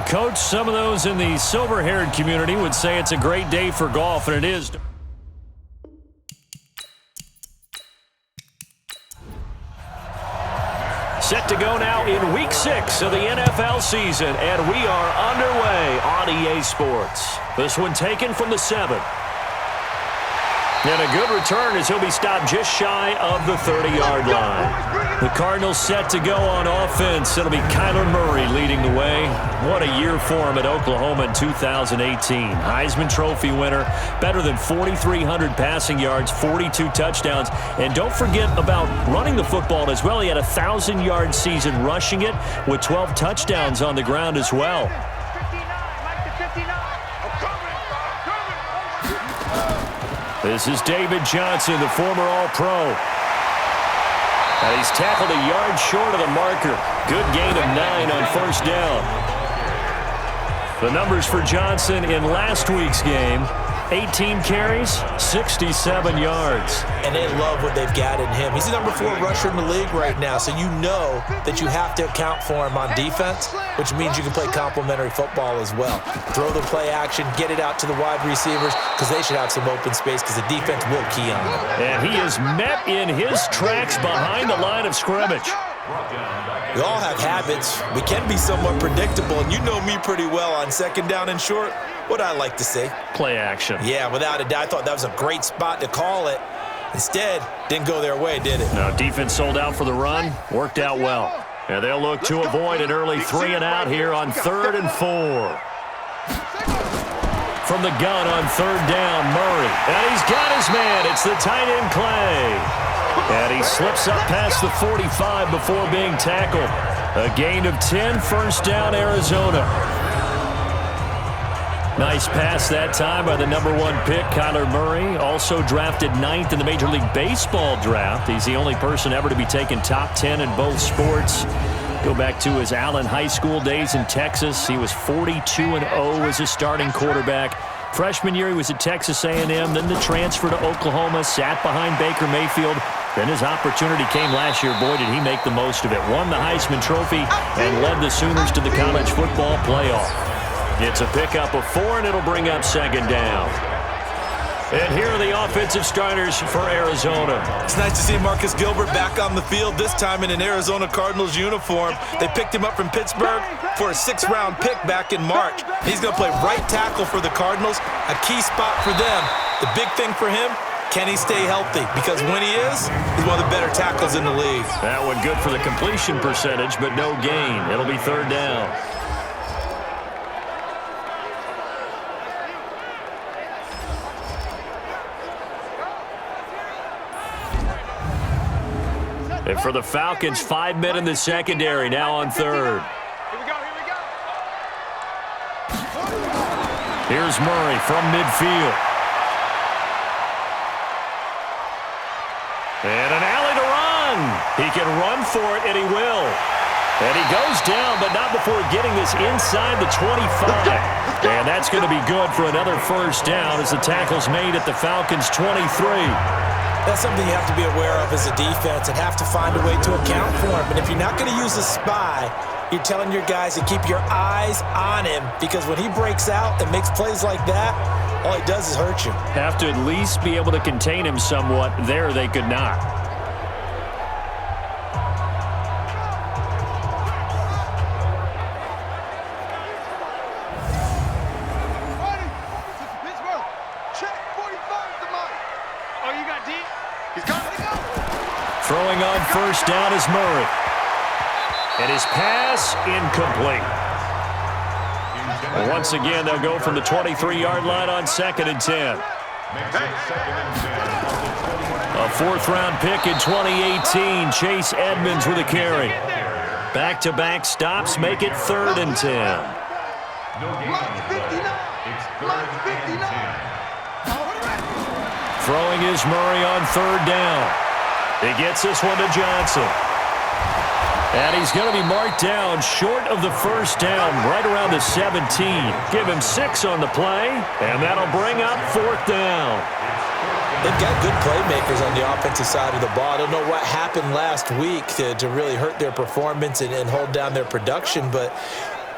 Coach, some of those in the silver-haired community would say it's a great day for golf, and it is. Set to go now in Week 6 of the NFL season, and we are underway on EA Sports. This one taken from the 7. And a good return as he'll be stopped just shy of the 30-yard line. The Cardinals set to go on offense. It'll be Kyler Murray leading the way. What a year for him at Oklahoma in 2018. Heisman Trophy winner, better than 4,300 passing yards, 42 touchdowns. And don't forget about running the football as well. He had a 1,000-yard season rushing it with 12 touchdowns on the ground as well. This is David Johnson, the former All-Pro. And he's tackled a yard short of the marker. Good gain of 9 on first down. The numbers for Johnson in last week's game: 18 carries, 67 yards. And they love what they've got in him. He's the number 4 rusher in the league right now, so you know that you have to account for him on defense, which means you can play complementary football as well. Throw the play action, get it out to the wide receivers, because they should have some open space because the defense will key on them. And he is met in his tracks behind the line of scrimmage. We all have habits. We can be somewhat predictable, and you know me pretty well on second down and short. What I like to say? Play action. Yeah, without a doubt. I thought that was a great spot to call it. Instead, didn't go their way, did it? No, defense sold out for the run. Worked out well. And they'll look to avoid an early 3-and-out here on 3rd and 4. From the gun on 3rd down, Murray. And he's got his man. It's the tight end, Clay. And he slips up past the 45 before being tackled. A gain of 10, first down, Arizona. Nice pass that time by the number 1 pick, Kyler Murray. Also drafted 9th in the Major League Baseball draft. He's the only person ever to be taken top 10 in both sports. Go back to his Allen High School days in Texas. He was 42-0 as a starting quarterback. Freshman year, he was at Texas A&M, then the transfer to Oklahoma, sat behind Baker Mayfield. Then his opportunity came last year. Boy, did he make the most of it. Won the Heisman Trophy and led the Sooners to the college football playoff. It's a pickup of 4, and it'll bring up 2nd down. And here are the offensive starters for Arizona. It's nice to see Marcus Gilbert back on the field, this time in an Arizona Cardinals uniform. They picked him up from Pittsburgh for a 6th-round pick back in March. He's going to play right tackle for the Cardinals, a key spot for them. The big thing for him, can he stay healthy? Because when he is, he's one of the better tackles in the league. That one good for the completion percentage, but no gain. It'll be 3rd down. And for the Falcons, 5 men in the secondary, now on 3rd. Here's Murray from midfield. And an alley to run. He can run for it, and he will. And he goes down, but not before getting this inside the 25. And that's going to be good for another first down as the tackle's made at the Falcons' 23. That's something you have to be aware of as a defense and have to find a way to account for him. And if you're not going to use a spy, you're telling your guys to keep your eyes on him, because when he breaks out and makes plays like that, all he does is hurt you. Have to at least be able to contain him somewhat. There they could not. Throwing on first down is Murray. And his pass incomplete. And once again, they'll go from the 23-yard line on 2nd and 10. A 4th-round pick in 2018, Chase Edmonds with a carry. Back-to-back stops make it 3rd and 10. Throwing is Murray on 3rd down. He gets this one to Johnson. And he's going to be marked down short of the first down, right around the 17. Give him 6 on the play, and that'll bring up 4th down. They've got good playmakers on the offensive side of the ball. I don't know what happened last week to really hurt their performance and hold down their production, but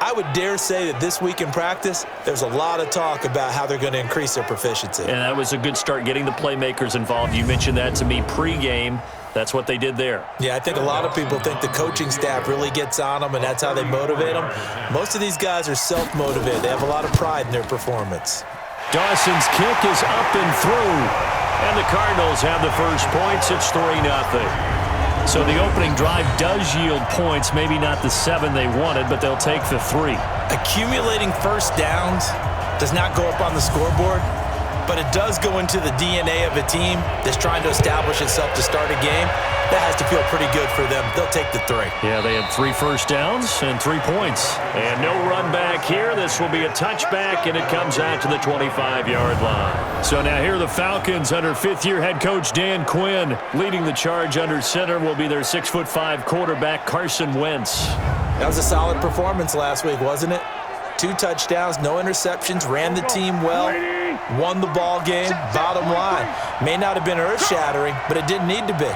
I would dare say that this week in practice, there's a lot of talk about how they're going to increase their proficiency. And that was a good start, getting the playmakers involved. You mentioned that to me pregame. That's what they did there. Yeah, I think a lot of people think the coaching staff really gets on them, and that's how they motivate them. Most of these guys are self-motivated. They have a lot of pride in their performance. Dawson's kick is up and through. And the Cardinals have the first points. It's 3-0. So the opening drive does yield points, maybe not the 7 they wanted, but they'll take the 3. Accumulating first downs does not go up on the scoreboard, but it does go into the DNA of a team that's trying to establish itself to start a game. That has to feel pretty good for them. They'll take the 3. Yeah, they had 3 first downs and 3 points. And no run back here. This will be a touchback, and it comes out to the 25-yard line. So now here are the Falcons under fifth-year head coach Dan Quinn. Leading the charge under center will be their 6'5" quarterback Carson Wentz. That was a solid performance last week, wasn't it? 2 touchdowns, no interceptions, ran the team well, won the ball game. Bottom line, may not have been earth-shattering, but it didn't need to be.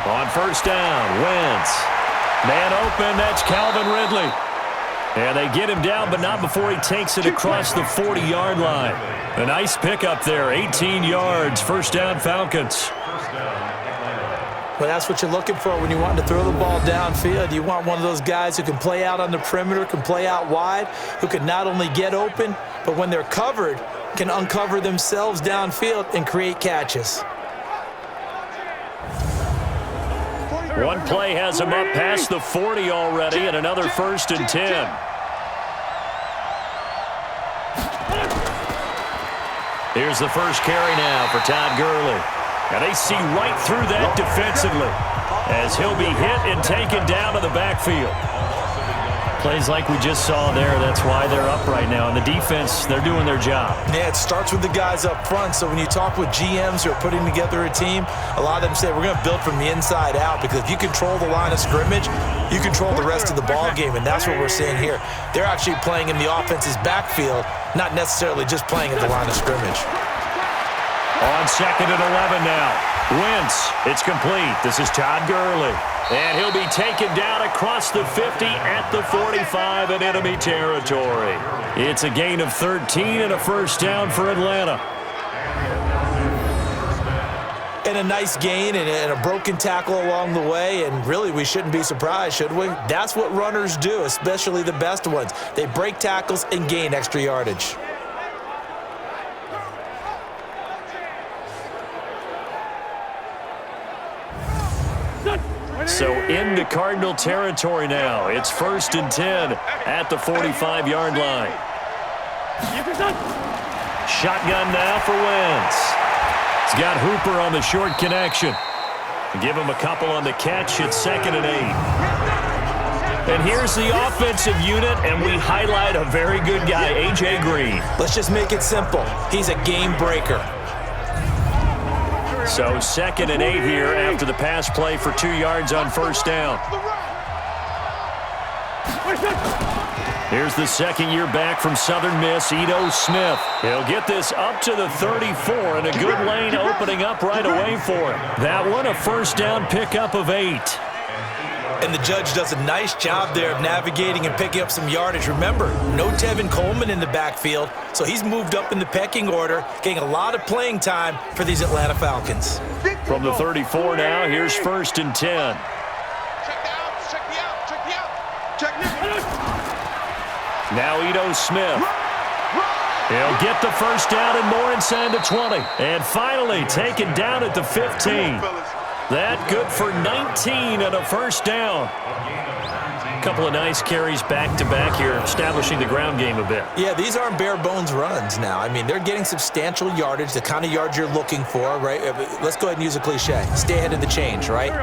On first down, Wentz. Man open, that's Calvin Ridley. And they get him down, but not before he takes it across the 40-yard line. A nice pickup there, 18 yards, first down Falcons. Well, that's what you're looking for when you want to throw the ball downfield. You want one of those guys who can play out on the perimeter, can play out wide, who can not only get open, but when they're covered, can uncover themselves downfield and create catches. One play has him up past the 40 already, and another 1st and 10. Here's the first carry now for Todd Gurley. And they see right through that defensively as he'll be hit and taken down to the backfield. Plays like we just saw there, that's why they're up right now. And the defense, they're doing their job. Yeah, it starts with the guys up front. So when you talk with GMs who are putting together a team, a lot of them say we're going to build from the inside out, because if you control the line of scrimmage, you control the rest of the ball game, and that's what we're seeing here. They're actually playing in the offense's backfield, not necessarily just playing at the line of scrimmage. On 2nd and 11 now. Wentz, it's complete. This is Todd Gurley. And he'll be taken down across the 50 at the 45 in enemy territory. It's a gain of 13 and a first down for Atlanta. And a nice gain and a broken tackle along the way, and really we shouldn't be surprised, should we? That's what runners do, especially the best ones. They break tackles and gain extra yardage. So into Cardinal territory now. It's 1st and 10 at the 45-yard line. Shotgun now for Wentz. He's got Hooper on the short connection. Give him a couple on the catch. It's 2nd and 8. And here's the offensive unit, and we highlight a very good guy, A.J. Green. Let's just make it simple. He's a game breaker. So 2nd and 8 here after the pass play for 2 yards on first down. Here's the second-year back from Southern Miss, Ito Smith. He'll get this up to the 34, and a good lane opening up right away for him. That one, a first down pickup of 8. And the judge does a nice job there of navigating and picking up some yardage. Remember, no Tevin Coleman in the backfield, so he's moved up in the pecking order, getting a lot of playing time for these Atlanta Falcons. From the 34 now, here's 1st and 10. Now Ito Smith. He'll get the first down and more inside the 20. And finally taken down at the 15. That good for 19 and a first down. A couple of nice carries back-to-back here, establishing the ground game a bit. Yeah, these aren't bare-bones runs now. I mean, they're getting substantial yardage, the kind of yards you're looking for, right? Let's go ahead and use a cliche. Stay ahead of the change, right?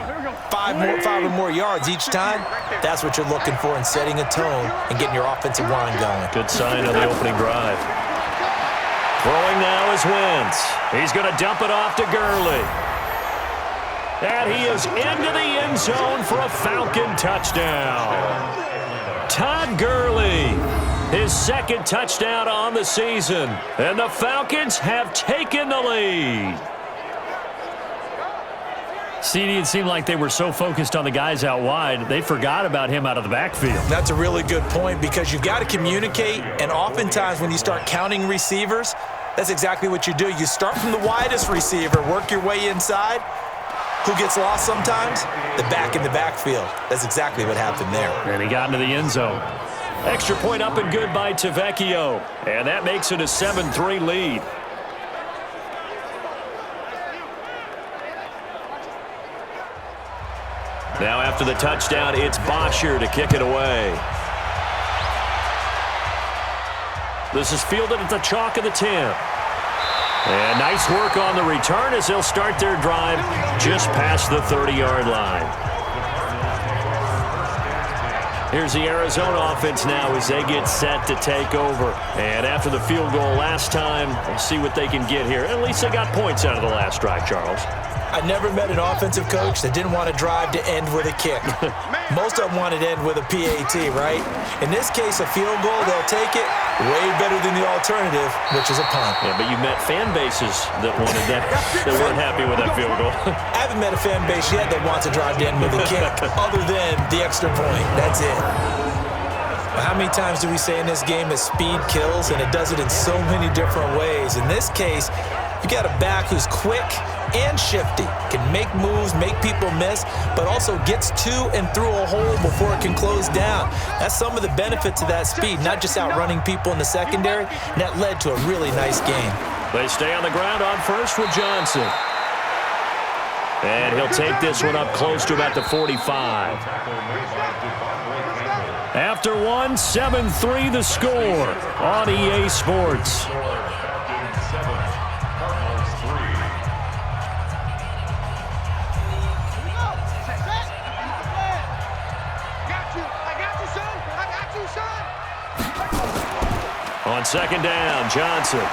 Five or more yards each time, that's what you're looking for in setting a tone and getting your offensive line going. Good sign on the opening drive. Throwing now is Wentz. He's going to dump it off to Gurley. And he is into the end zone for a Falcon touchdown. Todd Gurley, his 2nd touchdown on the season. And the Falcons have taken the lead. CD, it seemed like they were so focused on the guys out wide, they forgot about him out of the backfield. That's a really good point because you've got to communicate, and oftentimes when you start counting receivers, that's exactly what you do. You start from the widest receiver, work your way inside. Who gets lost sometimes? The back in the backfield. That's exactly what happened there. And he got into the end zone. Extra point up and good by Tavecchio. And that makes it a 7-3 lead. Now after the touchdown, it's Bosher to kick it away. This is fielded at the chalk of the 10. And nice work on the return as they'll start their drive just past the 30-yard line. Here's the Arizona offense now as they get set to take over. And after the field goal last time, we'll see what they can get here. At least they got points out of the last drive, Charles. I never met an offensive coach that didn't want to drive to end with a kick. Most of them wanted to end with a PAT, right? In this case, a field goal, they'll take it way better than the alternative, which is a punt. Yeah, but you met fan bases that wanted that, that weren't happy with that field goal. I haven't met a fan base yet that wants to drive to end with a kick other than the extra point. That's it. How many times do we say in this game that speed kills, and it does it in so many different ways? In this case, you got a back who's quick and shifty, can make moves, make people miss, but also gets to and through a hole before it can close down. That's some of the benefits of that speed, not just outrunning people in the secondary, and that led to a really nice game. They stay on the ground on first with Johnson. And he'll take this one up close to about the 45. After one, 7-3 the score on EA Sports. On second down, Johnson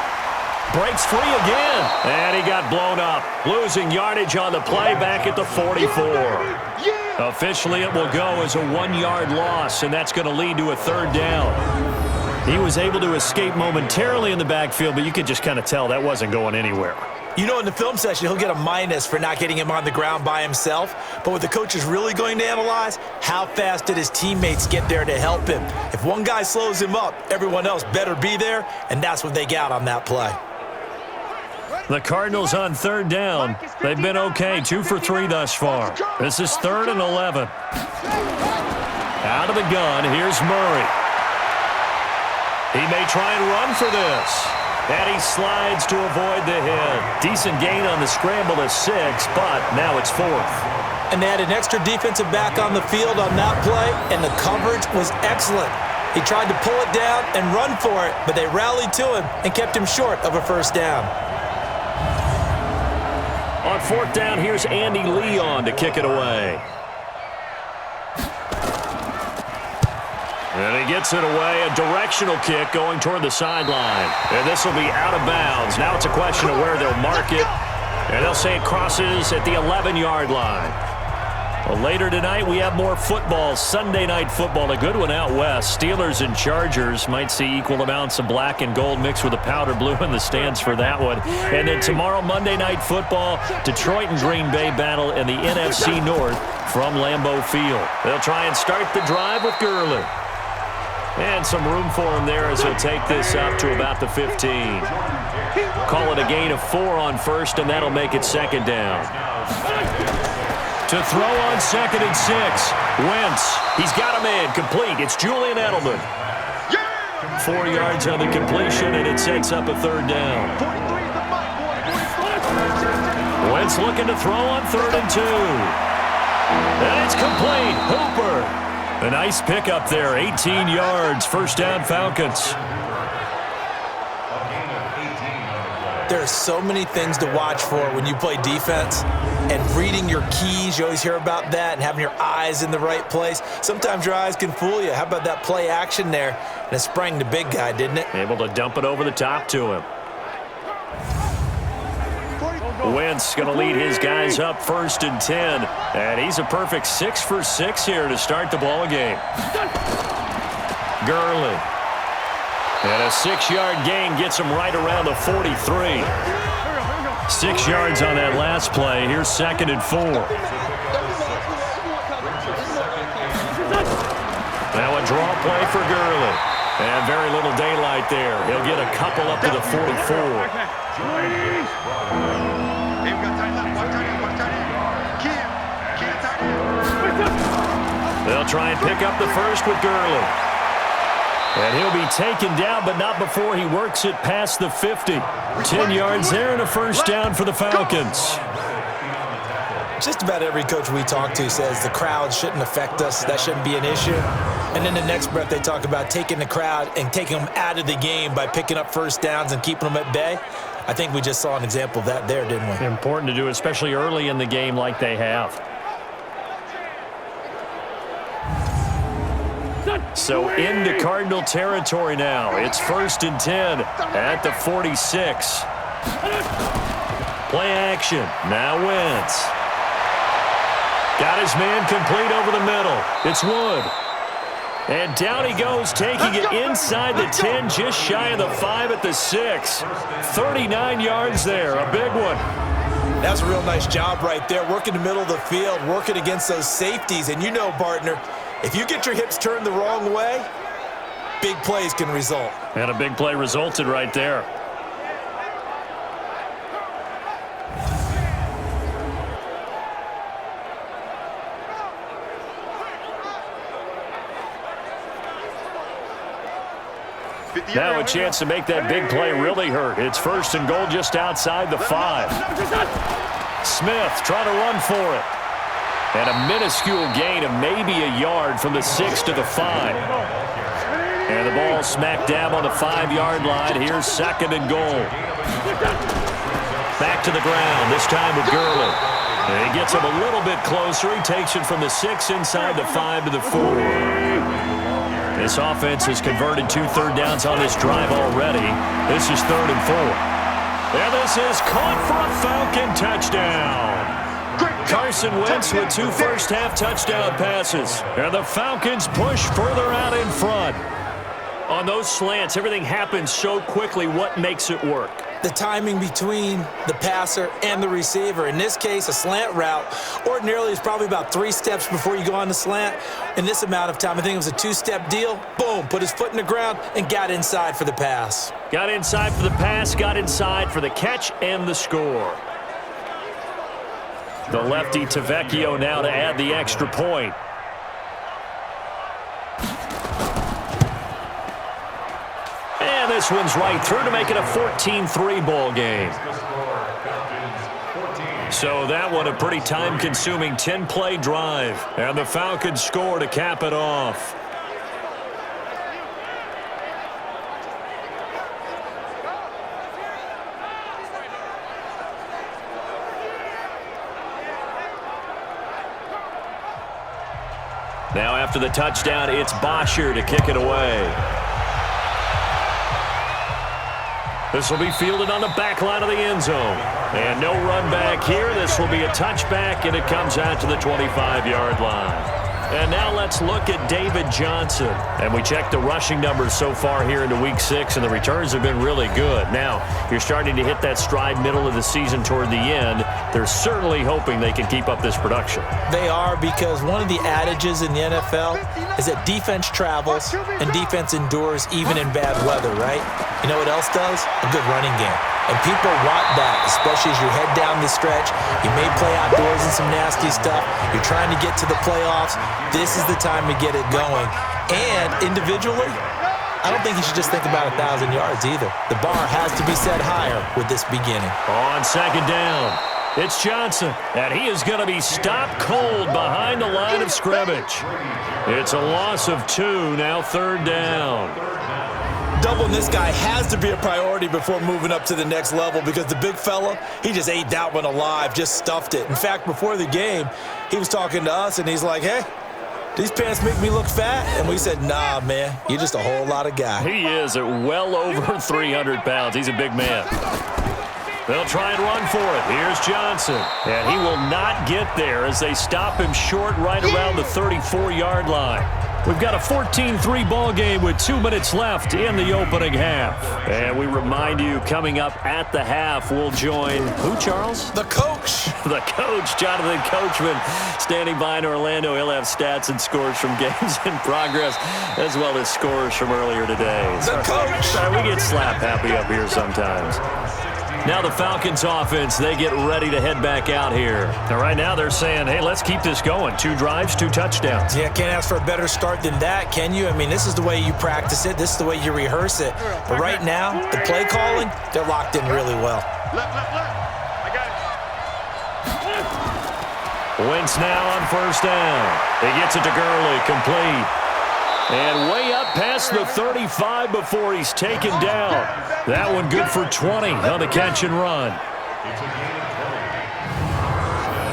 breaks free again, and he got blown up, losing yardage on the play back at the 44. Officially, it will go as a 1-yard loss, and that's going to lead to a third down. He was able to escape momentarily in the backfield, but you could just kind of tell that wasn't going anywhere. You know, in the film session, he'll get a minus for not getting him on the ground by himself. But what the coach is really going to analyze, how fast did his teammates get there to help him? If one guy slows him up, everyone else better be there, and that's what they got on that play. The Cardinals on third down. They've been okay, 2 for 3 thus far. This is 3rd and 11. Out of the gun, here's Murray. He may try and run for this. And he slides to avoid the hit. Decent gain on the scramble to 6, but now it's 4th. And they had an extra defensive back on the field on that play, and the coverage was excellent. He tried to pull it down and run for it, but they rallied to him and kept him short of a first down. On 4th down, here's Andy Leon to kick it away. And he gets it away, a directional kick going toward the sideline. And this will be out of bounds. Now it's a question of where they'll mark it. And they'll say it crosses at the 11-yard line. Well, later tonight, we have more football, Sunday night football, a good one out west. Steelers and Chargers might see equal amounts of black and gold mixed with a powder blue in the stands for that one. And then tomorrow, Monday night football, Detroit and Green Bay battle in the NFC North from Lambeau Field. They'll try and start the drive with Gurley. And some room for him there as he'll take this up to about the 15. Call it a gain of 4 on first, and that'll make it 2nd down. To throw on 2nd and 6. Wentz. He's got him in. Complete. It's Julian Edelman. 4 yards on the completion, and it sets up a 3rd down. Wentz looking to throw on 3rd and 2. And it's complete. Hooper. A nice pickup there, 18 yards, 1st down Falcons. There are so many things to watch for when you play defense. And reading your keys, you always hear about that, and having your eyes in the right place. Sometimes your eyes can fool you. How about that play action there? And it sprang the big guy, didn't it? Able to dump it over the top to him. Wentz going to lead his guys up 1st and 10. And he's a perfect 6 for 6 here to start the ball game. Gurley. And a 6-yard gain gets him right around the 43. 6 yards on that last play. Here's 2nd and 4. Now a draw play for Gurley. And very little daylight there. He'll get a couple up to the 44. They'll try and pick up the first with Gurley. And he'll be taken down, but not before he works it past the 50. 10 yards there and a first down for the Falcons. Just about every coach we talk to says the crowd shouldn't affect us. That shouldn't be an issue. And in the next breath, they talk about taking the crowd and taking them out of the game by picking up first downs and keeping them at bay. I think we just saw an example of that there, didn't we? Important to do, especially early in the game like they have. So into Cardinal territory now. It's 1st and 10 at the 46. Play action. Now Wentz. Got his man complete over the middle. It's Wood. And down he goes, taking it inside the 10, just shy of the 5 at the 6. 39 yards there, a big one. That's a real nice job right there, working the middle of the field, working against those safeties. And you know, partner, if you get your hips turned the wrong way, big plays can result. And a big play resulted right there. Now a chance to make that big play really hurt. It's 1st and goal just outside the 5. Smith trying to run for it. And a minuscule gain of maybe a yard from the 6 to the 5. And the ball smack dab on the 5-yard line. Here's 2nd and goal. Back to the ground, this time with Gurley. And he gets him a little bit closer. He takes it from the 6 inside the 5 to the 4. This offense has converted 2 third downs on this drive already. This is 3rd and 4. And this is caught for a Falcon touchdown. Carson Wentz with 2 first-half touchdown passes. And the Falcons push further out in front. On those slants, everything happens so quickly. What makes it work? The timing between the passer and the receiver. In this case, a slant route ordinarily is probably about 3 steps before you go on the slant. In this amount of time, I think it was a 2-step deal. Boom, put his foot in the ground and got inside for the pass. Got inside for the pass, got inside for the catch and the score. The lefty Tavecchio now to add the extra point. And this one's right through to make it a 14-3 ball game. So that one a pretty time-consuming 10-play drive. And the Falcons score to cap it off. Now after the touchdown, it's Bosher to kick it away. This will be fielded on the back line of the end zone. And no run back here. This will be a touchback, and it comes out to the 25-yard line. And now let's look at David Johnson. And we checked the rushing numbers so far here into Week 6, and the returns have been really good. Now, you're starting to hit that stride middle of the season toward the end. They're certainly hoping they can keep up this production. They are, because one of the adages in the NFL is that defense travels and defense endures even in bad weather, right? You know what else does? A good running game. And people want that, especially as you head down the stretch. You may play outdoors in some nasty stuff. You're trying to get to the playoffs. This is the time to get it going. And individually, I don't think you should just think about 1,000 yards either. The bar has to be set higher with this beginning. On 2nd down, it's Johnson, and he is going to be stopped cold behind the line of scrimmage. It's a loss of 2, now 3rd down. Doubling this guy has to be a priority before moving up to the next level, because the big fella, he just ate that one alive, just stuffed it. In fact, before the game, he was talking to us, and he's like, hey, these pants make me look fat? And we said, nah, man, you're just a whole lot of guy. He is at well over 300 pounds. He's a big man. They'll try and run for it. Here's Johnson. And he will not get there as they stop him short right around the 34-yard line. We've got a 14-3 ball game with 2 minutes left in the opening half. And we remind you, coming up at the half, we'll join who, Charles? The coach. The coach, Jonathan Coachman, standing by in Orlando. He'll have stats and scores from games in progress, as well as scores from earlier today. The coach. Sorry, we get slap happy up here sometimes. Now the Falcons offense, they get ready to head back out here. And right now they're saying, hey, let's keep this going. 2 drives, 2 touchdowns. Yeah, can't ask for a better start than that, can you? I mean, this is the way you practice it. This is the way you rehearse it. But right now, the play calling, they're locked in really well. I got it. Wentz now on first down. He gets it to Gurley, complete. And way up past the 35 before he's taken down. That one good for 20 on the catch and run.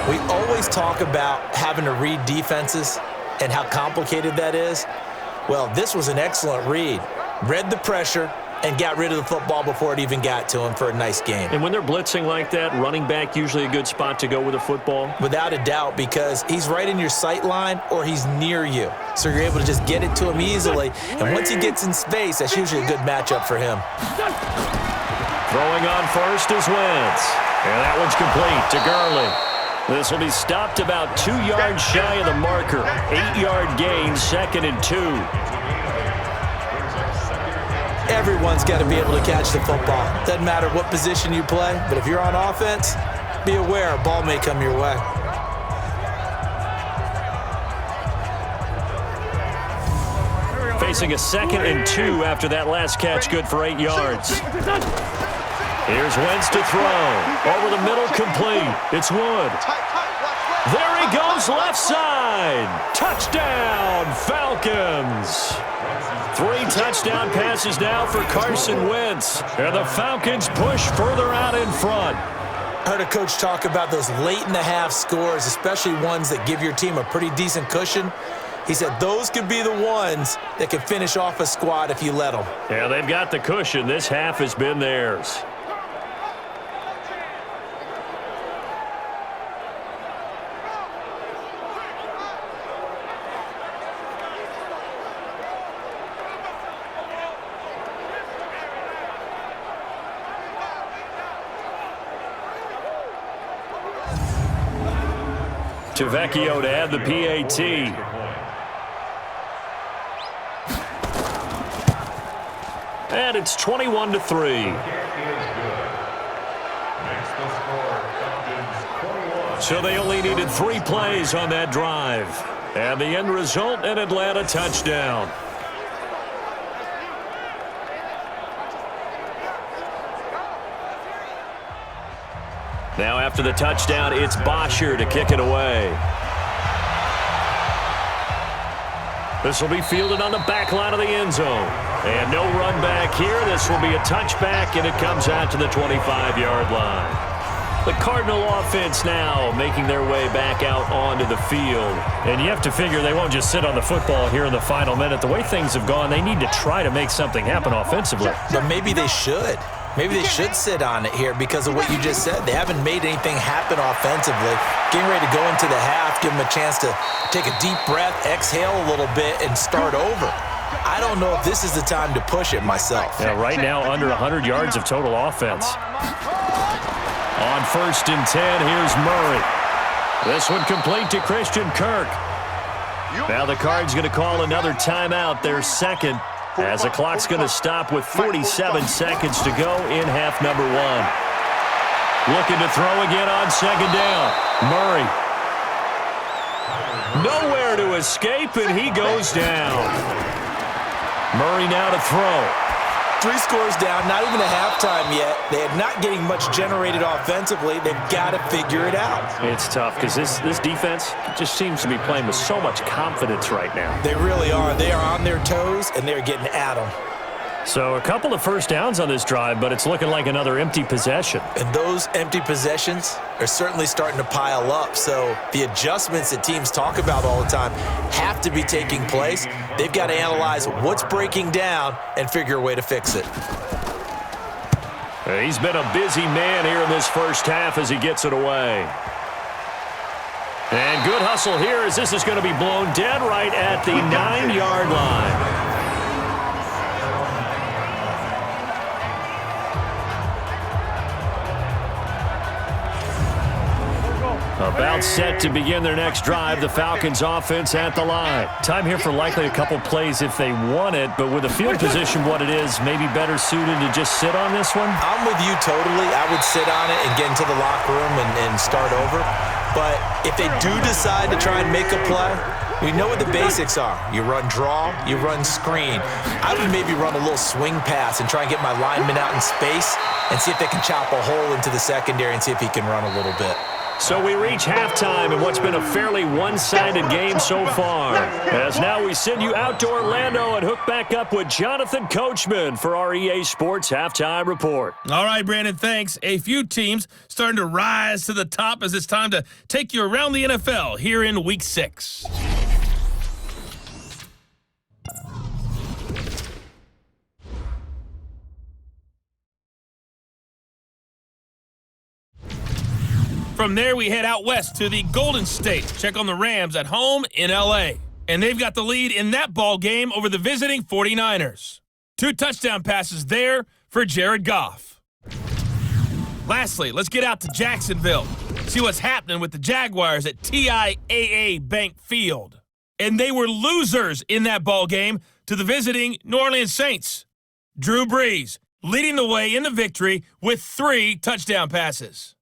We always talk about having to read defenses and how complicated that is. Well, this was an excellent read. Read the pressure and got rid of the football before it even got to him for a nice game. And when they're blitzing like that, running back usually a good spot to go with a football? Without a doubt, because he's right in your sight line or he's near you. So you're able to just get it to him easily. And once he gets in space, that's usually a good matchup for him. Throwing on first is Wentz. And that one's complete to Gurley. This will be stopped about 2 yards shy of the marker. 8-yard gain, 2nd and 2. Everyone's got to be able to catch the football. Doesn't matter what position you play, but if you're on offense, be aware a ball may come your way. Facing a 2nd and 2 after that last catch, good for 8 yards. Here's Wentz to throw. Over the middle, complete. It's Wood. There he goes, left side. Touchdown, Falcons. 3 touchdown passes now for Carson Wentz. And the Falcons push further out in front. I heard a coach talk about those late-in-the-half scores, especially ones that give your team a pretty decent cushion. He said those could be the ones that can finish off a squad if you let them. Yeah, they've got the cushion. This half has been theirs. Vecchio to add the PAT. And it's 21-3. So they only needed 3 plays on that drive. And the end result, an Atlanta touchdown. Now after the touchdown, it's Bosher to kick it away. This will be fielded on the back line of the end zone. And no run back here. This will be a touchback, and it comes out to the 25-yard line. The Cardinal offense now making their way back out onto the field. And you have to figure they won't just sit on the football here in the final minute. The way things have gone, they need to try to make something happen offensively. But maybe they should. Maybe they should sit on it here because of what you just said. They haven't made anything happen offensively. Getting ready to go into the half, give them a chance to take a deep breath, exhale a little bit, and start over. I don't know if this is the time to push it myself. Yeah, right now under 100 yards of total offense. On 1st and 10, here's Murray. This one complete to Christian Kirk. Now the Cards going to call another timeout, their 2nd. As the clock's going to stop with 47 seconds to go in half number 1. Looking to throw again on 2nd down. Murray. Nowhere to escape, and he goes down. Murray now to throw. 3 scores down, not even a halftime yet. They are not getting much generated offensively. They've got to figure it out. It's tough because this defense just seems to be playing with so much confidence right now. They really are. They are on their toes, and they're getting at them. So a couple of first downs on this drive, but it's looking like another empty possession. And those empty possessions are certainly starting to pile up. So the adjustments that teams talk about all the time have to be taking place. They've got to analyze what's breaking down and figure a way to fix it. He's been a busy man here in this first half as he gets it away. And good hustle here as this is going to be blown dead right at the 9-yard line. About set to begin their next drive, the Falcons offense at the line. Time here for likely a couple plays if they want it, but with the field position what it is, maybe better suited to just sit on this one? I'm with you totally. I would sit on it and get into the locker room and start over. But if they do decide to try and make a play, we know what the basics are. You run draw, you run screen. I would maybe run a little swing pass and try and get my lineman out in space and see if they can chop a hole into the secondary and see if he can run a little bit. So we reach halftime in what's been a fairly one-sided game so far. As now we send you out to Orlando and hook back up with Jonathan Coachman for our EA Sports Halftime Report. All right, Brandon, thanks. A few teams starting to rise to the top as it's time to take you around the NFL here in Week 6. From there, we head out west to the Golden State. Check on the Rams at home in L.A. And they've got the lead in that ball game over the visiting 49ers. 2 touchdown passes there for Jared Goff. Lastly, let's get out to Jacksonville. See what's happening with the Jaguars at TIAA Bank Field. And they were losers in that ball game to the visiting New Orleans Saints. Drew Brees leading the way in the victory with 3 touchdown passes.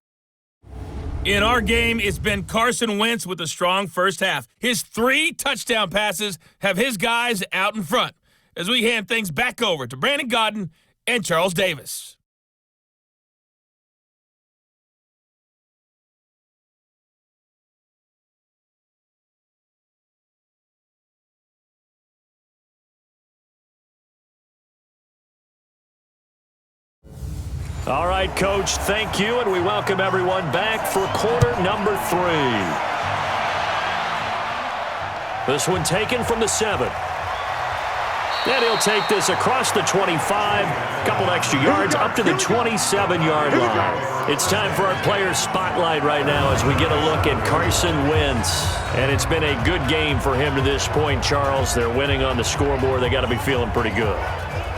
In our game, it's been Carson Wentz with a strong first half. His 3 touchdown passes have his guys out in front as we hand things back over to Brandon Godden and Charles Davis. All right, Coach, thank you, and we welcome everyone back for quarter number 3. This one taken from the 7. And he'll take this across the 25, couple extra yards, up to the 27-yard line. It's time for our player spotlight right now as we get a look at Carson Wentz. And it's been a good game for him to this point, Charles. They're winning on the scoreboard. They got to be feeling pretty good.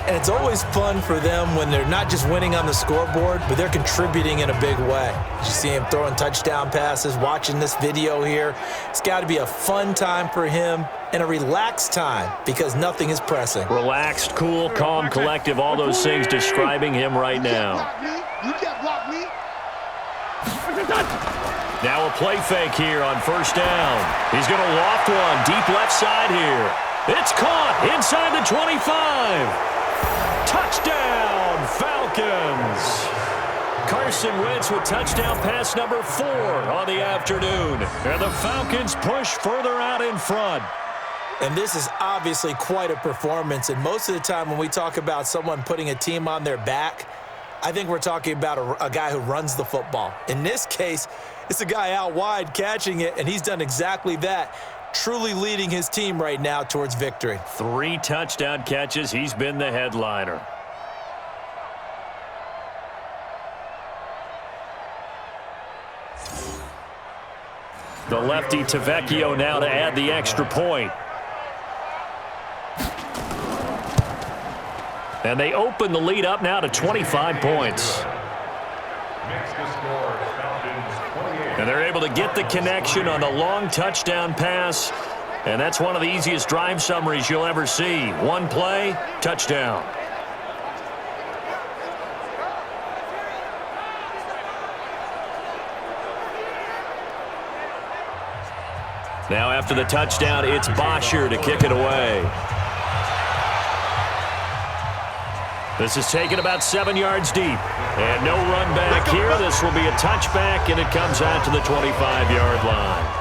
And it's always fun for them when they're not just winning on the scoreboard, but they're contributing in a big way. You see him throwing touchdown passes, watching this video here. It's got to be a fun time for him and a relaxed time because nothing is pressing. Relaxed, cool, calm, collective, all those things describing him right now. Now a play fake here on first down. He's going to loft one deep left side here. It's caught inside the 25. Touchdown, Falcons! Carson Wentz with touchdown pass number 4 on the afternoon. And the Falcons push further out in front. And this is obviously quite a performance. And most of the time when we talk about someone putting a team on their back, I think we're talking about a guy who runs the football. In this case, it's a guy out wide catching it, and he's done exactly that. Truly leading his team right now towards victory. 3 touchdown catches. He's been the headliner. The lefty Tavecchio now to add the extra point. And they open the lead up now to 25 points. And they're able to get the connection on the long touchdown pass. And that's one of the easiest drive summaries you'll ever see. One play, touchdown. Now after the touchdown, it's Bosher to kick it away. This is taken about 7 yards deep. And no run back here. This will be a touchback, and it comes out to the 25-yard line.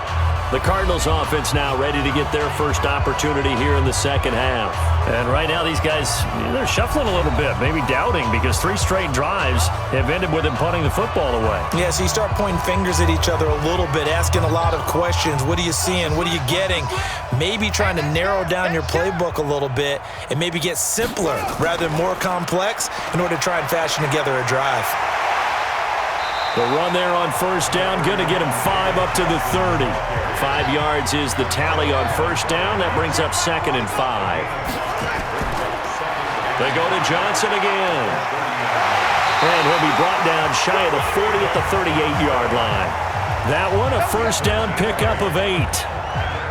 The Cardinals offense now ready to get their first opportunity here in the second half. And right now these guys, they're shuffling a little bit, maybe doubting, because 3 straight drives have ended with them punting the football away. Yeah, so you start pointing fingers at each other a little bit, asking a lot of questions. What are you seeing? What are you getting? Maybe trying to narrow down your playbook a little bit and maybe get simpler rather than more complex in order to try and fashion together a drive. The run there on first down, going to get him 5 up to the 30. 5 yards is the tally on first down. That brings up 2nd and 5. They go to Johnson again. And he'll be brought down shy of the 40 at the 38-yard line. That one, a first down pickup of 8.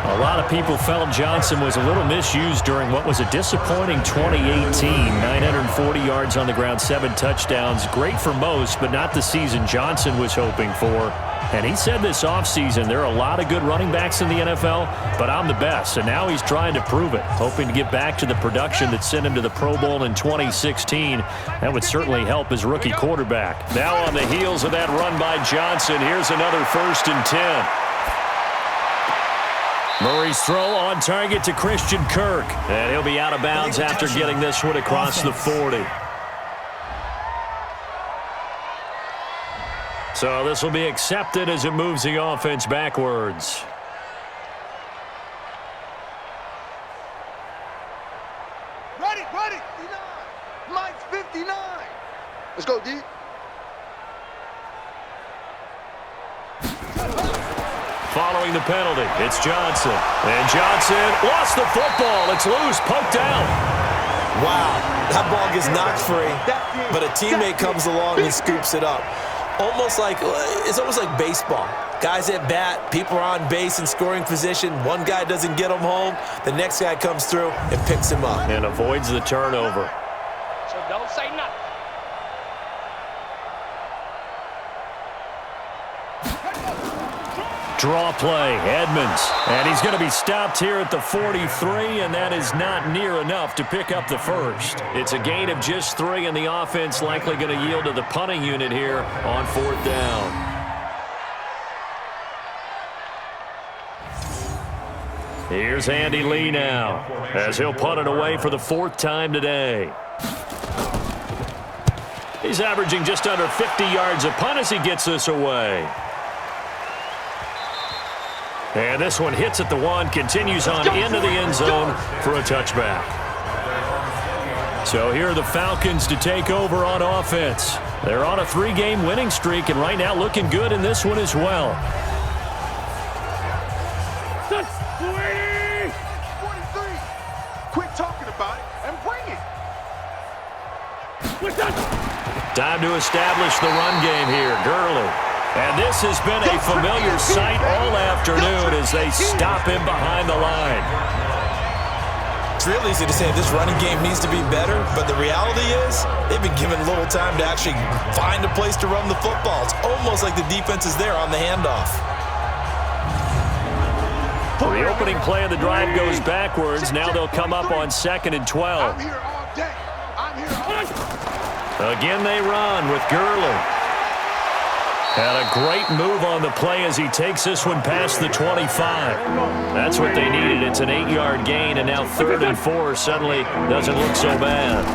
A lot of people felt Johnson was a little misused during what was a disappointing 2018. 940 yards on the ground, 7 touchdowns. Great for most, but not the season Johnson was hoping for. And he said this offseason, there are a lot of good running backs in the NFL, but I'm the best. And now he's trying to prove it, hoping to get back to the production that sent him to the Pro Bowl in 2016. That would certainly help his rookie quarterback. Now on the heels of that run by Johnson, here's another 1st and 10. Murray's throw on target to Christian Kirk. And he'll be out of bounds after getting this one across the 40. So this will be accepted as it moves the offense backwards. Ready. 59. Mike's 59. Let's go, D. Following the penalty, it's Johnson. And Johnson lost the football. It's loose, poked out. Wow, that ball gets knocked free, but a teammate comes along and scoops it up. It's almost like baseball. Guys at bat, people are on base in scoring position. One guy doesn't get him home. The next guy comes through and picks him up. And avoids the turnover. So don't say nothing. Draw play, Edmonds. And he's going to be stopped here at the 43, and that is not near enough to pick up the first. It's a gain of just 3, and the offense likely going to yield to the punting unit here on 4th down. Here's Andy Lee now, as he'll punt it away for the 4th time today. He's averaging just under 50 yards a punt as he gets this away. And this one hits at the 1, continues on into the end zone for a touchback. So here are the Falcons to take over on offense. They're on a 3-game winning streak, and right now looking good in this one as well. 43. Quit talking about it and bring it. Time to establish the run game here. Gurley. And this has been a familiar sight all afternoon as they stop him behind the line. It's real easy to say this running game needs to be better, but the reality is they've been given little time to actually find a place to run the football. It's almost like the defense is there on the handoff. The opening play of the drive goes backwards. Now they'll come up on 2nd and 12. I'm here all day. Again they run with Gurley. And a great move on the play as he takes this one past the 25. That's what they needed. It's an 8-yard gain, and now 3rd and 4 suddenly doesn't look so bad.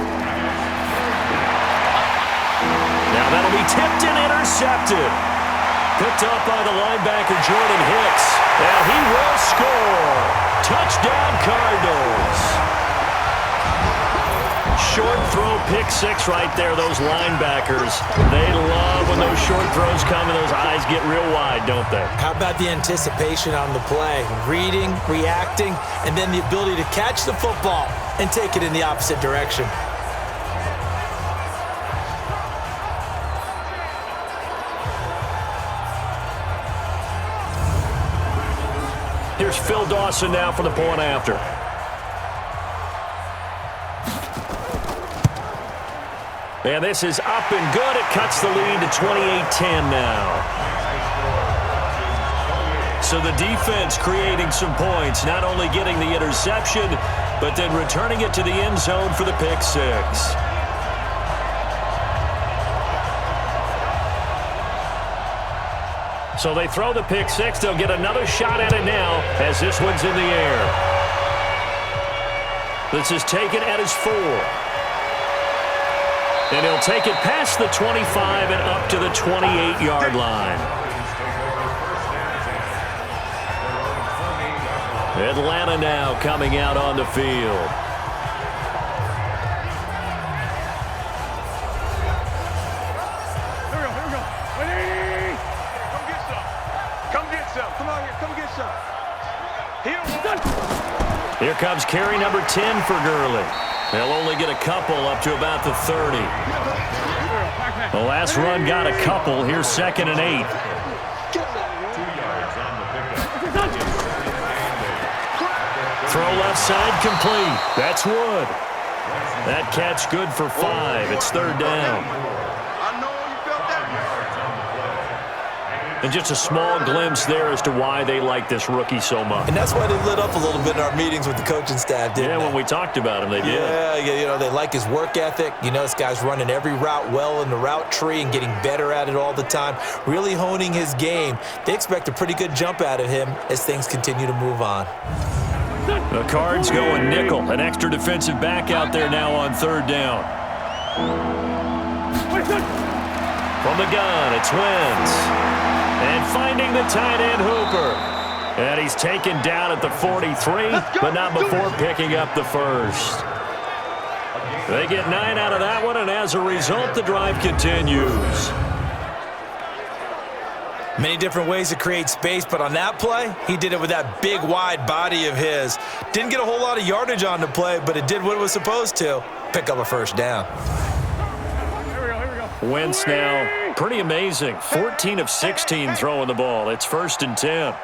Now that'll be tipped and intercepted. Picked up by the linebacker Jordan Hicks. And he will score. Touchdown Cardinals. Short throw, pick 6 right there. Those linebackers, they love when those short throws come and those eyes get real wide, don't they? How about the anticipation on the play? Reading, reacting, and then the ability to catch the football and take it in the opposite direction. Here's Phil Dawson now for the point after. And this is up and good. It cuts the lead to 28-10 now. So the defense creating some points, not only getting the interception, but then returning it to the end zone for the pick 6. So they throw the pick 6. They'll get another shot at it now as this one's in the air. This is taken at his 4. And he'll take it past the 25 and up to the 28-yard line. Atlanta now coming out on the field. Here we go. Here comes carry number 10 for Gurley. They'll only get a couple up to about the 30. The last run got a couple. Here's 2nd and 8. Throw left side complete. That's Wood. That catch good for 5. It's 3rd down. I know you felt that. And just a small glimpse there as to why they like this rookie so much. And that's why they lit up a little bit in our meetings with the coaching staff, didn't they? When we talked about him, they did. Yeah, they like his work ethic. This guy's running every route well in the route tree and getting better at it all the time, really honing his game. They expect a pretty good jump out of him as things continue to move on. The Cards going nickel. An extra defensive back out there now on 3rd down. From the gun, it's Wentz. And finding the tight end Hooper. And he's taken down at the 43, but not before picking up the first. They get 9 out of that one, and as a result, the drive continues. Many different ways to create space, but on that play, he did it with that big, wide body of his. Didn't get a whole lot of yardage on the play, but it did what it was supposed to. Pick up a first down. Wentz now, pretty amazing. 14 of 16 throwing the ball. It's 1st and 10.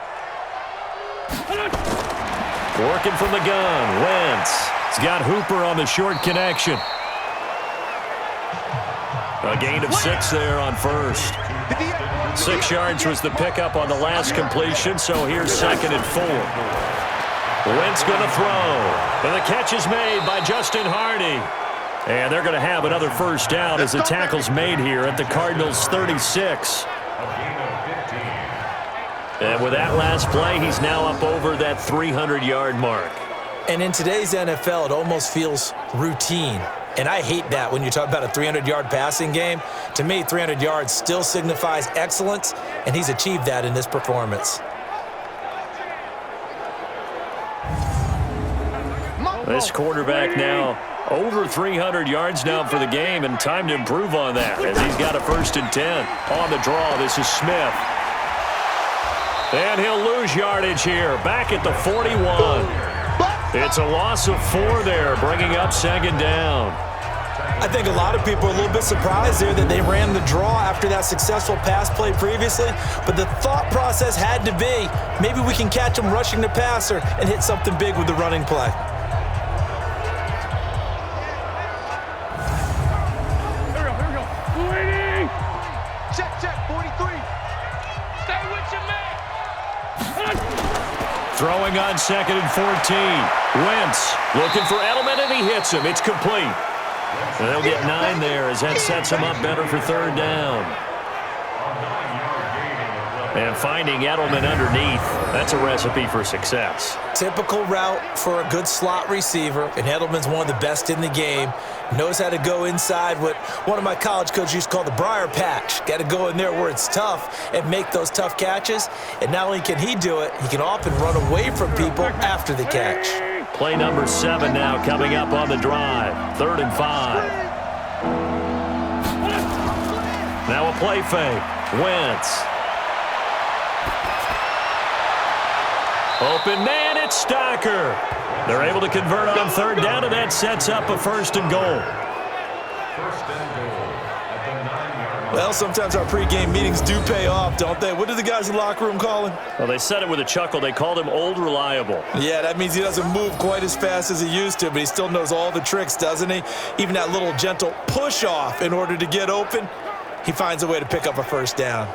Working from the gun, Wentz. He's got Hooper on the short connection. A gain of 6 there on 1st. 6 yards was the pickup on the last completion, so here's 2nd and 4. Wentz going to throw. And the catch is made by Justin Hardy. And they're going to have another first down as the tackle's made here at the Cardinals' 36. And with that last play, he's now up over that 300-yard mark. And in today's NFL, it almost feels routine. And I hate that when you talk about a 300-yard passing game. To me, 300 yards still signifies excellence, and he's achieved that in this performance. This quarterback now over 300 yards now for the game, and time to improve on that as he's got a 1st and 10. On the draw, this is Smith. And he'll lose yardage here, back at the 41. It's a loss of 4 there, bringing up 2nd down. I think a lot of people are a little bit surprised there that they ran the draw after that successful pass play previously, but the thought process had to be, maybe we can catch him rushing the passer and hit something big with the running play. Check, 43. Stay with your man. Throwing on 2nd and 14. Wentz looking for Edelman, and he hits him. It's complete. And they'll get 9 there as that sets him up better for 3rd down. And finding Edelman underneath, that's a recipe for success. Typical route for a good slot receiver, and Edelman's one of the best in the game. Knows how to go inside what one of my college coaches used to call the briar patch. Got to go in there where it's tough and make those tough catches. And not only can he do it, he can often run away from people after the catch. Play number 7 now coming up on the drive. 3rd and 5. Now a play fake. Wentz. Open man, it's Stocker. They're able to convert on 3rd down, and that sets up a 1st and goal. Well, sometimes our pregame meetings do pay off, don't they? What do the guys in the locker room call him? Well, they said it with a chuckle. They called him Old Reliable. Yeah, that means he doesn't move quite as fast as he used to, but he still knows all the tricks, doesn't he? Even that little gentle push-off in order to get open, he finds a way to pick up a 1st down.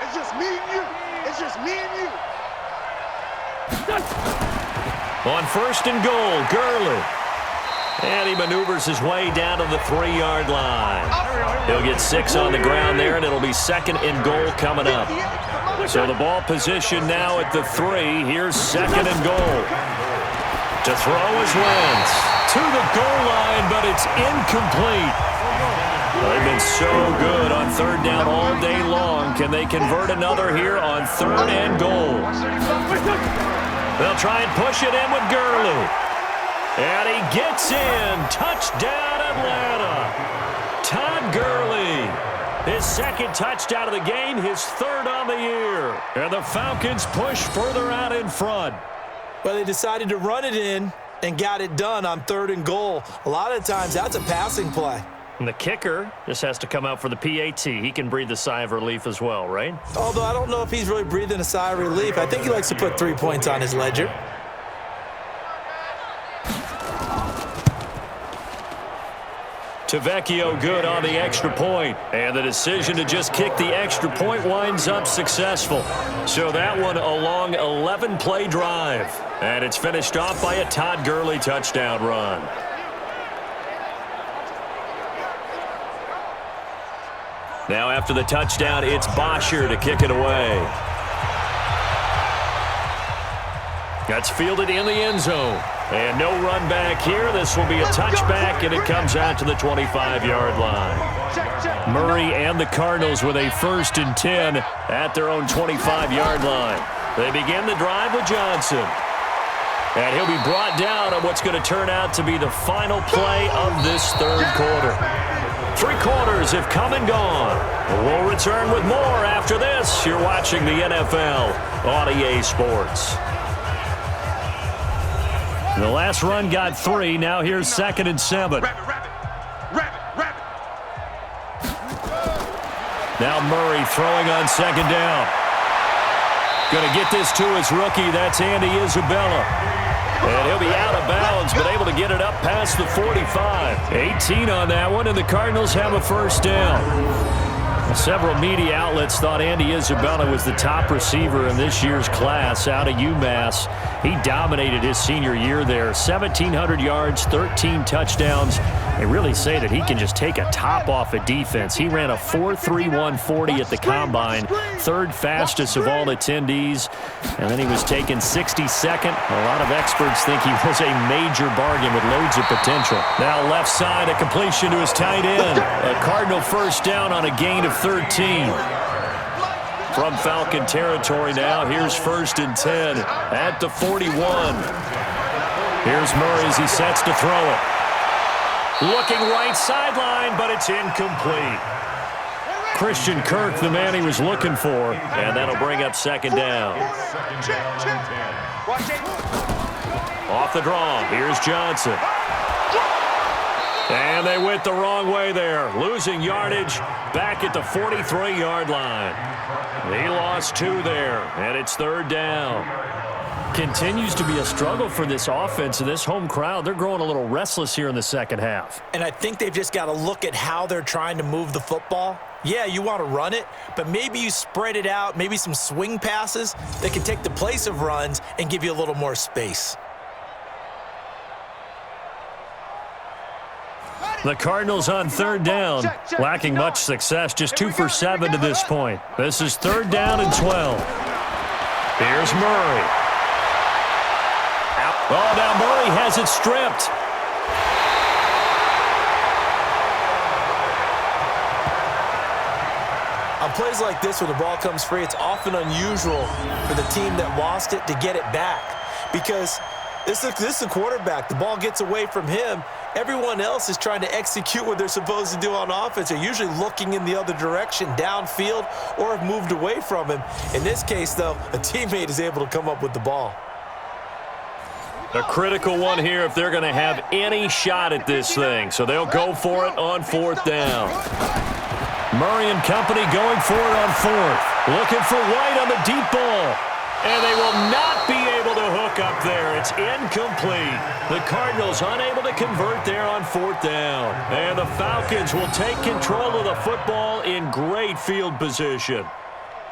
It's just me and you. It's just me and you. On 1st and goal, Gurley. And he maneuvers his way down to the 3-yard line. He'll get 6 on the ground there, and it'll be 2nd and goal coming up. So the ball position now at the 3. Here's 2nd and goal. To throw is Wentz. To the goal line, but it's incomplete. They've been so good on 3rd down all day long. Can they convert another here on 3rd and goal? They'll try and push it in with Gurley. And he gets in. Touchdown, Atlanta. Todd Gurley. His second touchdown of the game, his third on the year. And the Falcons push further out in front. Well, they decided to run it in and got it done on 3rd and goal. A lot of times, that's a passing play. And the kicker just has to come out for the PAT. He can breathe a sigh of relief as well, right? Although I don't know if he's really breathing a sigh of relief. I think he likes to put 3 points on his ledger. Tavecchio good on the extra point. And the decision to just kick the extra point winds up successful. So that one a long 11-play drive. And it's finished off by a Todd Gurley touchdown run. Now after the touchdown, it's Bosher to kick it away. That's fielded in the end zone. And no run back here. This will be a touchback, and it comes out to the 25-yard line. Murray and the Cardinals with a 1st and 10 at their own 25-yard line. They begin the drive with Johnson. And he'll be brought down on what's going to turn out to be the final play of this 3rd quarter. 3 quarters have come and gone. We'll return with more after this. You're watching the NFL on EA Sports. The last run got 3. Now here's 2nd and 7. Now Murray throwing on 2nd down. Going to get this to his rookie. That's Andy Isabella. And he'll be out of bounds, but able to get it up past the 45. 18 on that one, and the Cardinals have a 1st down. Several media outlets thought Andy Isabella was the top receiver in this year's class out of UMass. He dominated his senior year there. 1,700 yards, 13 touchdowns. They really say that he can just take a top off a defense. He ran a 4.31 40 at the Combine, 3rd fastest of all attendees. And then he was taken 62nd. A lot of experts think he was a major bargain with loads of potential. Now left side, a completion to his tight end. A Cardinal 1st down on a gain of 13. From Falcon territory now, here's 1st and 10 at the 41. Here's Murray as he sets to throw it. Looking right sideline, but it's incomplete. Christian Kirk, the man he was looking for, and that'll bring up 2nd down. Off the draw, here's Johnson. And they went the wrong way there, losing yardage back at the 43-yard line. He lost 2 there, and it's 3rd down. Continues to be a struggle for this offense and this home crowd. They're growing a little restless here in the second half. And I think they've just got to look at how they're trying to move the football. Yeah, you want to run it, but maybe you spread it out, maybe some swing passes that can take the place of runs and give you a little more space. The Cardinals on 3rd down, lacking much success, just 2 for 7 to this point. This is 3rd down and 12. Here's Murray. Oh, now Murray has it stripped. On plays like this where the ball comes free, it's often unusual for the team that lost it to get it back because this is the quarterback. The ball gets away from him. Everyone else is trying to execute what they're supposed to do on offense. They're usually looking in the other direction, downfield, or have moved away from him. In this case, though, a teammate is able to come up with the ball. A critical one here if they're going to have any shot at this thing. So they'll go for it on 4th down. Murray and company going for it on 4th. Looking for White on the deep ball. And they will not be able to hook up there. It's incomplete. The Cardinals unable to convert there on 4th down. And the Falcons will take control of the football in great field position.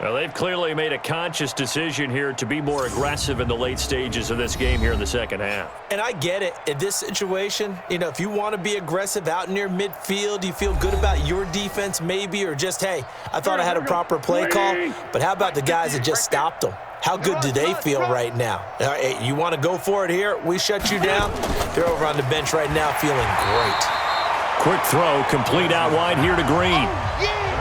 Well, they've clearly made a conscious decision here to be more aggressive in the late stages of this game here in the second half. And I get it. In this situation, you know, if you want to be aggressive out near midfield, you feel good about your defense maybe, or just, hey, I thought I had a proper play call. But how about the guys that just stopped them? How good do they feel right now? Hey, you want to go for it here? We shut you down. They're over on the bench right now feeling great. Quick throw, complete out wide here to Green.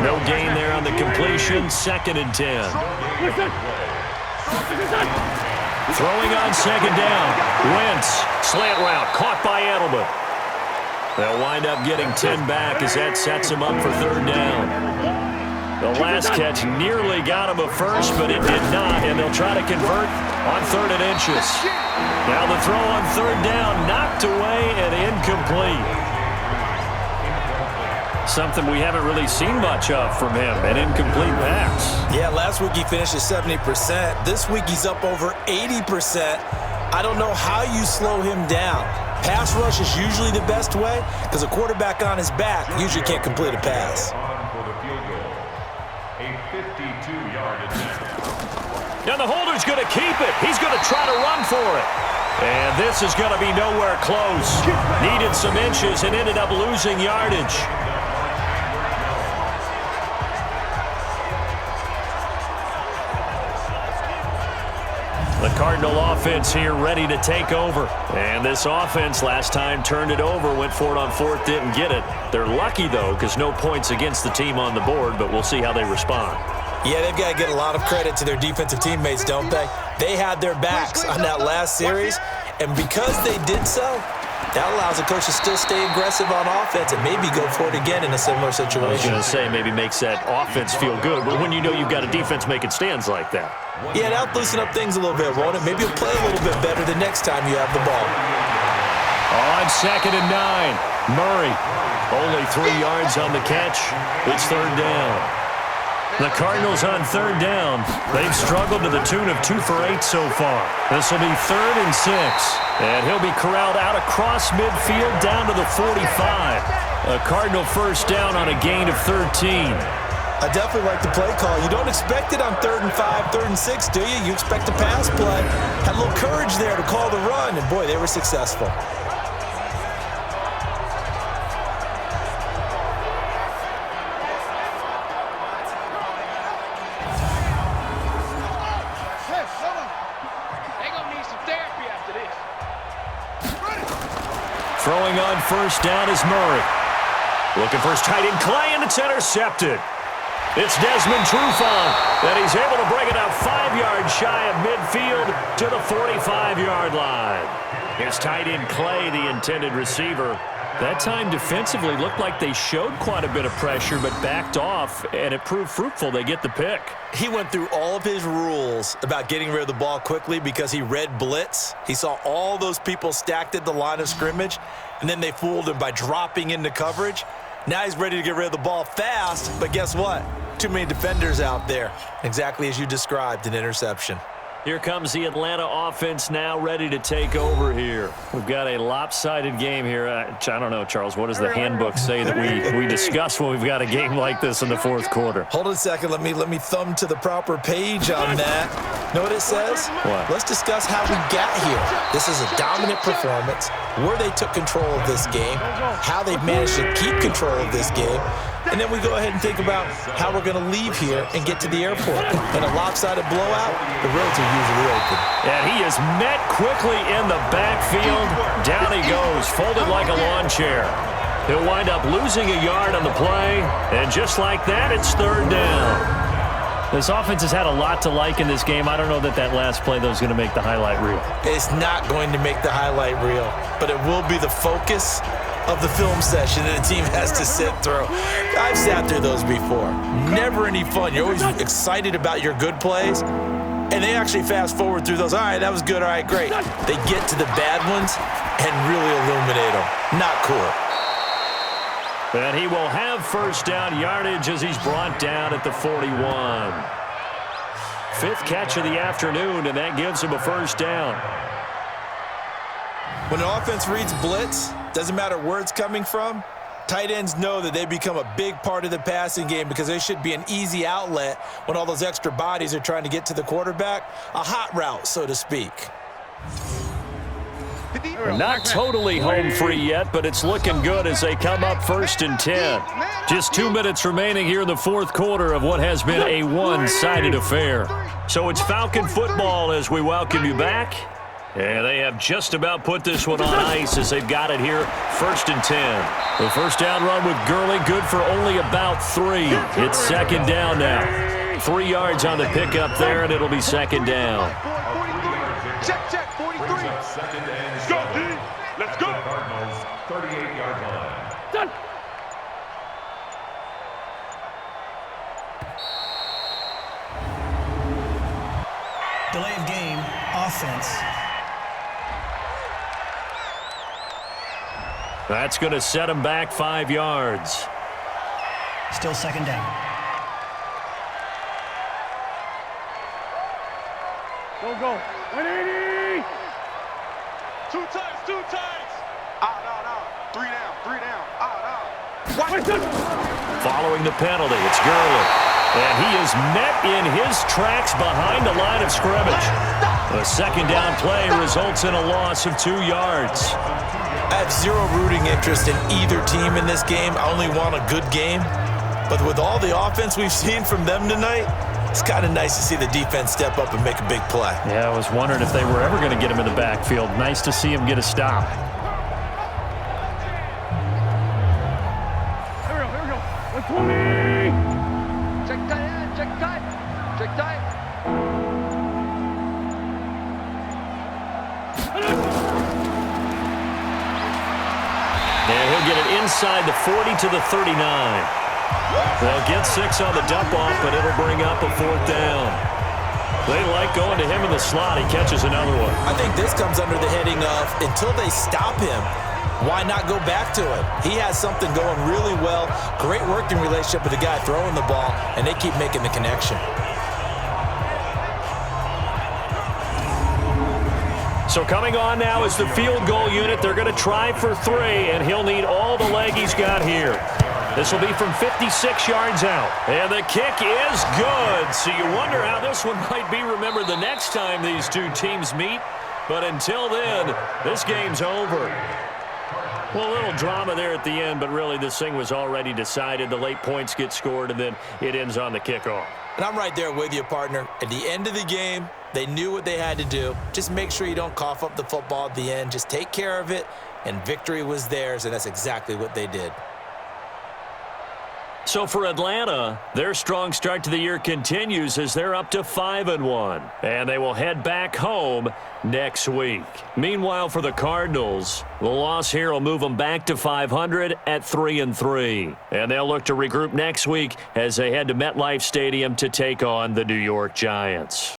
No gain there on the completion, 2nd and 10. Throwing on second down. Wentz, slant route, caught by Edelman. They'll wind up getting 10 back as that sets him up for third down. The last catch nearly got him a first, but it did not, and they'll try to convert on 3rd and inches. Now the throw on 3rd down, knocked away and incomplete. Something we haven't really seen much of from him, an incomplete pass. Yeah, last week he finished at 70%. This week he's up over 80%. I don't know how you slow him down. Pass rush is usually the best way because a quarterback on his back usually can't complete a pass. And the holder's going to keep it. He's going to try to run for it. And this is going to be nowhere close. Needed some inches and ended up losing yardage. The Cardinal offense here ready to take over. And this offense last time turned it over, went for it on 4th, didn't get it. They're lucky, though, because no points against the team on the board, but we'll see how they respond. Yeah, they've got to get a lot of credit to their defensive teammates, don't they? They had their backs on that last series, and because they did so, that allows the coach to still stay aggressive on offense and maybe go for it again in a similar situation. I was going to say maybe makes that offense feel good, but when you know you've got a defense making stands like that. Yeah, that'll loosen up things a little bit, won't it? Maybe you'll play a little bit better the next time you have the ball. On 2nd and 9, Murray. Only 3 yards on the catch. It's 3rd down. The Cardinals on 3rd down. They've struggled to the tune of 2 for 8 so far. This will be 3rd and 6. And he'll be corralled out across midfield down to the 45. A Cardinal first down on a gain of 13. I definitely like the play call. You don't expect it on 3rd and 5, 3rd and 6, do you? You expect a pass play. Had a little courage there to call the run, and boy, they were successful. Throwing on first down is Murray. Looking for his tight end Clay, and it's intercepted. It's Desmond Trufant, and he's able to bring it out 5 yards shy of midfield to the 45-yard line. His tight end Clay, the intended receiver. That time defensively looked like they showed quite a bit of pressure but backed off, and it proved fruitful. They get the pick. He went through all of his rules about getting rid of the ball quickly because he read blitz. He saw all those people stacked at the line of scrimmage, and then they fooled him by dropping into coverage. Now he's ready to get rid of the ball fast, but guess what? Too many defenders out there. Exactly as you described, an interception. Here comes the Atlanta offense now ready to take over here. We've got a lopsided game here. I don't know, Charles, what does the handbook say that we discuss when we've got a game like this in the 4th quarter? Hold on a second. Let me thumb to the proper page on that. Know what it says? What? Let's discuss how we got here. This is a dominant performance, where they took control of this game, how they've managed to keep control of this game, and then we go ahead and think about how we're going to leave here and get to the airport. In a lopsided blowout, the roads are usually open. And he is met quickly in the backfield. Down he goes, folded like a lawn chair. He'll wind up losing a yard on the play, and just like that, it's 3rd down. This offense has had a lot to like in this game. I don't know that last play, though, is going to make the highlight reel. It's not going to make the highlight reel, but it will be the focus of the film session that the team has to sit through. I've sat through those before. Never any fun. You're always excited about your good plays, and they actually fast forward through those. All right, that was good. All right, great. They get to the bad ones and really illuminate them. Not cool. And he will have first down yardage as he's brought down at the 41. 5th catch of the afternoon, and that gives him a first down. When an offense reads blitz, doesn't matter where it's coming from, tight ends know that they become a big part of the passing game because they should be an easy outlet when all those extra bodies are trying to get to the quarterback. A hot route, so to speak. Not totally home free yet, but it's looking good as they come up 1st and 10. Just 2 minutes remaining here in the 4th quarter of what has been a one-sided affair. So it's Falcon football as we welcome you back. And they have just about put this one on ice as they've got it here, 1st and 10. The first down run with Gurley, good for only about 3. It's 2nd down now. 3 yards on the pickup there, and it'll be 2nd down. Check, 43. Go, D. Let's go. Cardinals, 38-yard line. Done. Delay of game, offense. That's going to set him back 5 yards. Still second down. Go. 180. Two times. Out. Three down. Out. Following the penalty, it's Gurley. And he is met in his tracks behind the line of scrimmage. The second down play results in a loss of 2 yards. I have zero rooting interest in either team in this game. I only want a good game. But with all the offense we've seen from them tonight, it's kind of nice to see the defense step up and make a big play. Yeah, I was wondering if they were ever going to get him in the backfield. Nice to see him get a stop. Here we go. 120. Check tight. And he'll get it inside the 40 to the 39. They'll get 6 on the dump off, but it'll bring up a 4th down. They like going to him in the slot. He catches another one. I think this comes under the heading of until they stop him, why not go back to him? He has something going really well. Great working relationship with the guy throwing the ball, and they keep making the connection. So coming on now is the field goal unit. They're going to try for 3, and he'll need all the leg he's got here. This will be from 56 yards out. And the kick is good. So you wonder how this one might be remembered the next time these two teams meet. But until then, this game's over. Well, a little drama there at the end, but really this thing was already decided. The late points get scored, and then it ends on the kickoff. And I'm right there with you, partner. At the end of the game, they knew what they had to do. Just make sure you don't cough up the football at the end. Just take care of it, and victory was theirs, and that's exactly what they did. So for Atlanta, their strong start to the year continues as they're up to 5-1. And they will head back home next week. Meanwhile, for the Cardinals, the loss here will move them back to 500 at 3-3. And they'll look to regroup next week as they head to MetLife Stadium to take on the New York Giants.